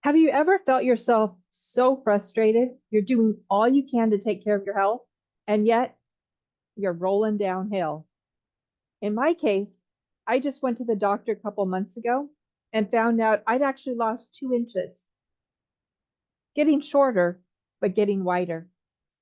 Have you ever felt yourself so frustrated? You're doing all you can to take care of your health, and yet you're rolling downhill. In my case, I just went to the doctor a couple months ago and found out I'd actually lost 2 inches, getting shorter, but getting wider.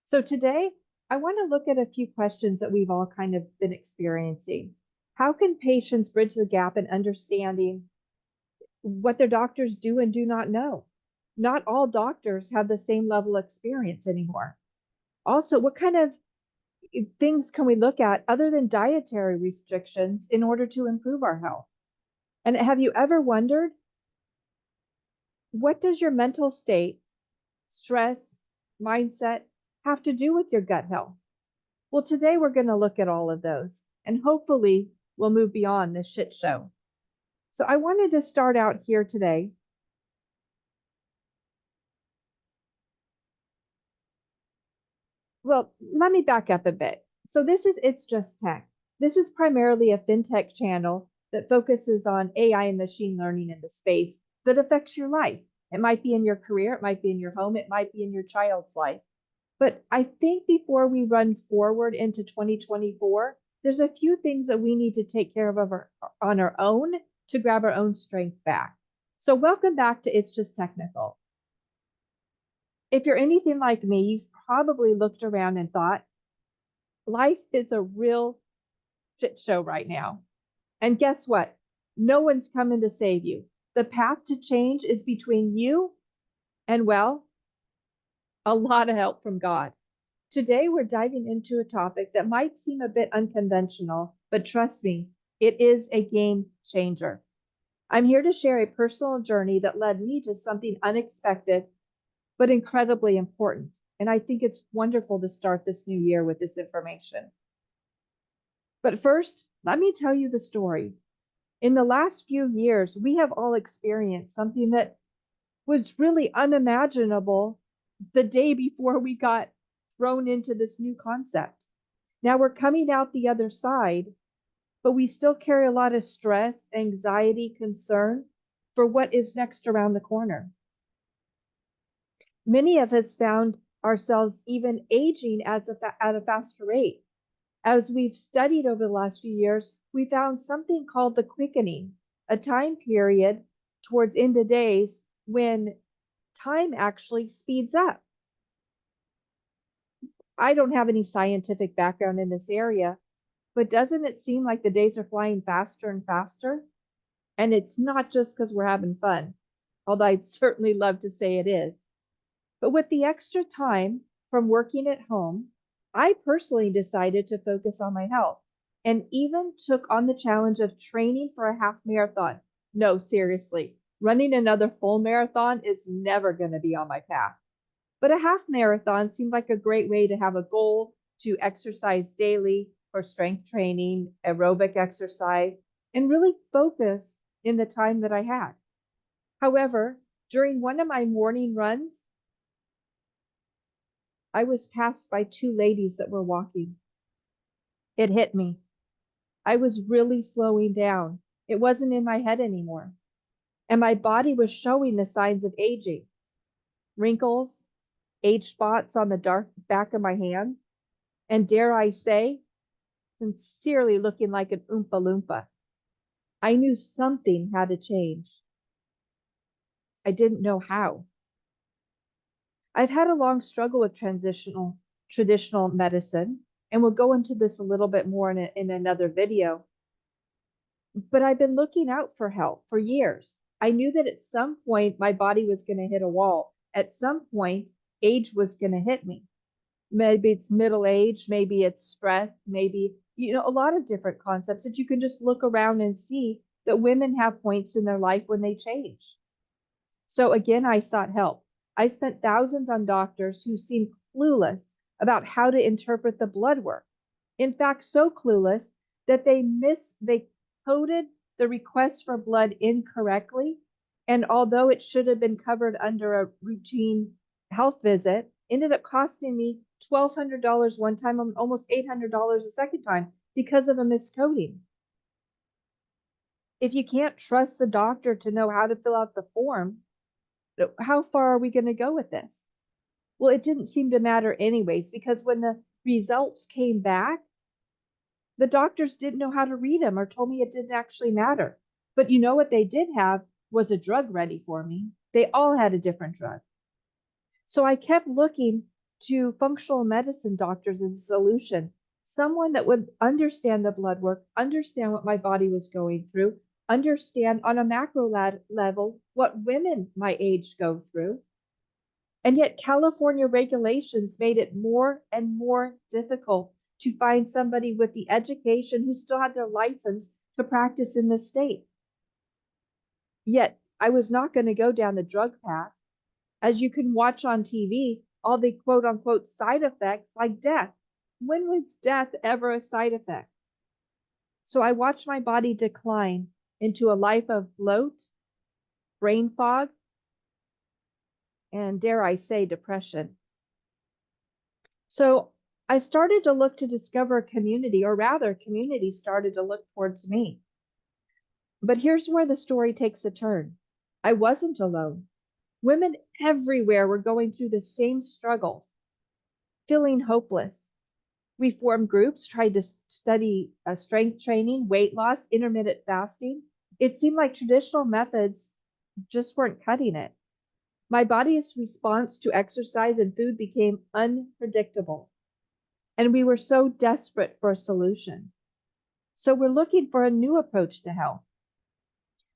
So today, I want to look at a few questions that we've all kind of been experiencing. How can patients bridge the gap in understanding what their doctors do and do not know? Not all doctors have the same level of experience anymore. Also, what kind of things can we look at other than dietary restrictions in order to improve our health? And have you ever wondered, what does your mental state, stress, mindset have to do with your gut health? Well, today we're going to look at all of those, and hopefully we'll move beyond this shit show. So I wanted to start out here today. Well, let me back up a bit. So this is It's Just Tech. This is primarily a FinTech channel that focuses on AI and machine learning in the space that affects your life. It might be in your career, it might be in your home, it might be in your child's life. But I think before we run forward into 2024, there's a few things that we need to take care of on our own to grab our own strength back. So welcome back to It's Just Technical. If you're anything like me, you've probably looked around and thought, life is a real shit show right now. And guess what? No one's coming to save you. The path to change is between you and, well, a lot of help from God. Today, we're diving into a topic that might seem a bit unconventional, but trust me, it is a game changer. I'm here to share a personal journey that led me to something unexpected, but incredibly important. And I think it's wonderful to start this new year with this information. But first, let me tell you the story. In the last few years, we have all experienced something that was really unimaginable the day before we got thrown into this new concept. Now we're coming out the other side, but we still carry a lot of stress, anxiety, concern for what is next around the corner. Many of us found ourselves even aging at a faster rate. As we've studied over the last few years, we found something called the quickening, a time period towards end of days when time actually speeds up. I don't have any scientific background in this area, but doesn't it seem like the days are flying faster and faster? And it's not just because we're having fun, although I'd certainly love to say it is. But with the extra time from working at home, I personally decided to focus on my health and even took on the challenge of training for a half marathon. No, seriously, running another full marathon is never going to be on my path. But a half marathon seemed like a great way to have a goal to exercise daily for strength training, aerobic exercise, and really focus in the time that I had. However, during one of my morning runs, I was passed by two ladies that were walking. It hit me. I was really slowing down. It wasn't in my head anymore. And my body was showing the signs of aging. Wrinkles, age spots on the dark back of my hands, and dare I say, sincerely looking like an Oompa Loompa. I knew something had to change. I didn't know how. I've had a long struggle with traditional medicine, and we'll go into this a little bit more in another video. But I've been looking out for help for years. I knew that at some point my body was going to hit a wall. At some point, age was going to hit me. Maybe it's middle age, maybe it's stress, maybe, a lot of different concepts that you can just look around and see that women have points in their life when they change. So again, I sought help. I spent thousands on doctors who seemed clueless about how to interpret the blood work. In fact, so clueless that they coded the request for blood incorrectly. And although it should have been covered under a routine health visit, ended up costing me $1,200 one time and almost $800 a second time because of a miscoding. If you can't trust the doctor to know how to fill out the form, How far are we going to go with this? Well, it didn't seem to matter anyways, because when the results came back, the doctors didn't know how to read them or told me it didn't actually matter. But you know what they did have was a drug ready for me. They all had a different drug. So I kept looking to functional medicine doctors as a solution, someone that would understand the blood work, understand what my body was going through, understand on a macro level what women my age go through. And yet California regulations made it more and more difficult to find somebody with the education who still had their license to practice in the state. Yet I was not going to go down the drug path. As you can watch on TV, all the quote unquote side effects like death. When was death ever a side effect? So I watched my body decline into a life of bloat, brain fog, and dare I say, depression. So I started to look to discover a community, or rather, community started to look towards me. But here's where the story takes a turn. I wasn't alone. Women everywhere were going through the same struggles, feeling hopeless. We formed groups, tried to study strength training, weight loss, intermittent fasting. It seemed like traditional methods just weren't cutting it. My body's response to exercise and food became unpredictable, and we were so desperate for a solution. So we're looking for a new approach to health.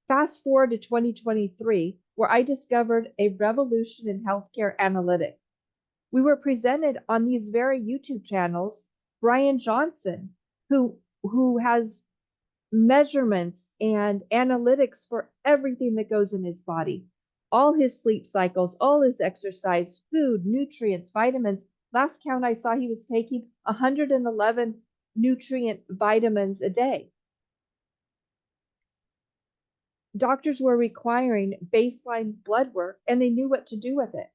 Fast forward to 2023, where I discovered a revolution in healthcare analytics. We were presented on these very YouTube channels, Brian Johnson, who has measurements and analytics for everything that goes in his body, all his sleep cycles, all his exercise, food, nutrients, vitamins. Last count I saw, he was taking 111 nutrient vitamins a day. Doctors were requiring baseline blood work, and they knew what to do with it.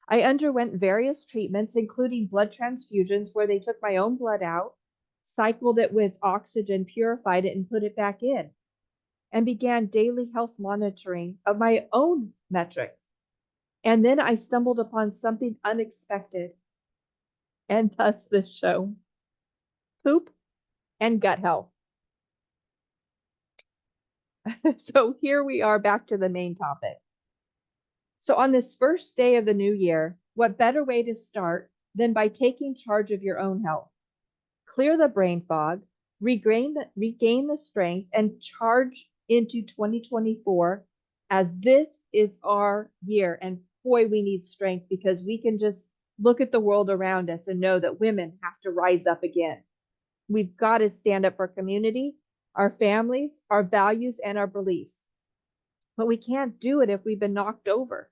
I underwent various treatments, including blood transfusions, where they took my own blood out, cycled it with oxygen, purified it, and put it back in, and began daily health monitoring of my own metrics. And then I stumbled upon something unexpected, and thus the show: poop and gut health. So here we are, back to the main topic. So on this first day of the new year, what better way to start than by taking charge of your own health? Clear the brain fog, regain the strength, and charge into 2024, as this is our year. And boy, we need strength, because we can just look at the world around us and know that women have to rise up again. We've got to stand up for community, our families, our values, and our beliefs. But we can't do it if we've been knocked over.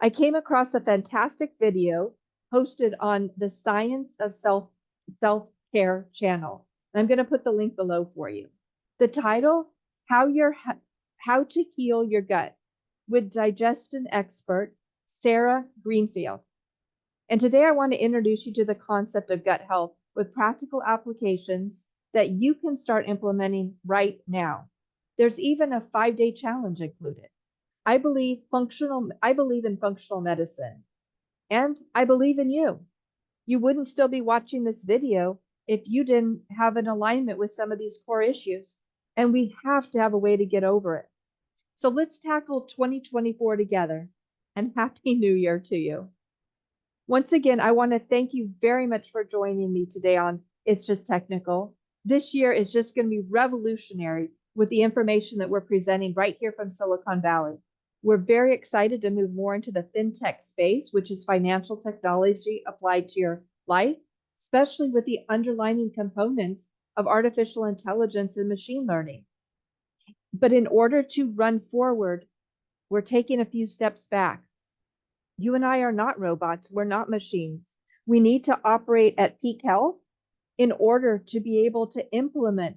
I came across a fantastic video posted on the Science of Self-Care channel. I'm going to put the link below for you. The title: How to Heal Your Gut, with digestion expert Sarah Greenfield. And today I want to introduce you to the concept of gut health with practical applications that you can start implementing right now. There's even a 5-day challenge included. I believe in functional medicine, and I believe in you. You wouldn't still be watching this video if you didn't have an alignment with some of these core issues, and we have to have a way to get over it. So let's tackle 2024 together, and Happy New Year to you. Once again, I want to thank you very much for joining me today on It's Just Technical. This year is just going to be revolutionary with the information that we're presenting right here from Silicon Valley. We're very excited to move more into the FinTech space, which is financial technology applied to your life, especially with the underlying components of artificial intelligence and machine learning. But in order to run forward, we're taking a few steps back. You and I are not robots. We're not machines. We need to operate at peak health in order to be able to implement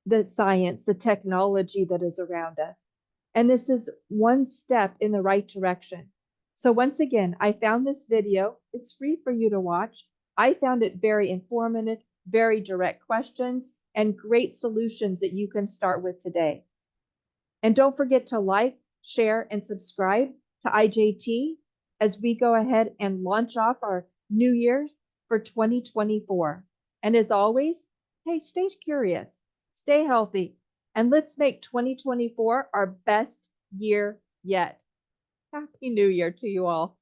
the science, the technology that is around us. And this is one step in the right direction. So once again, I found this video. It's free for you to watch. I found it very informative, very direct questions, and great solutions that you can start with today. And don't forget to like, share, and subscribe to IJT as we go ahead and launch off our new year for 2024. And as always, hey, stay curious, stay healthy, and let's make 2024 our best year yet. Happy New Year to you all.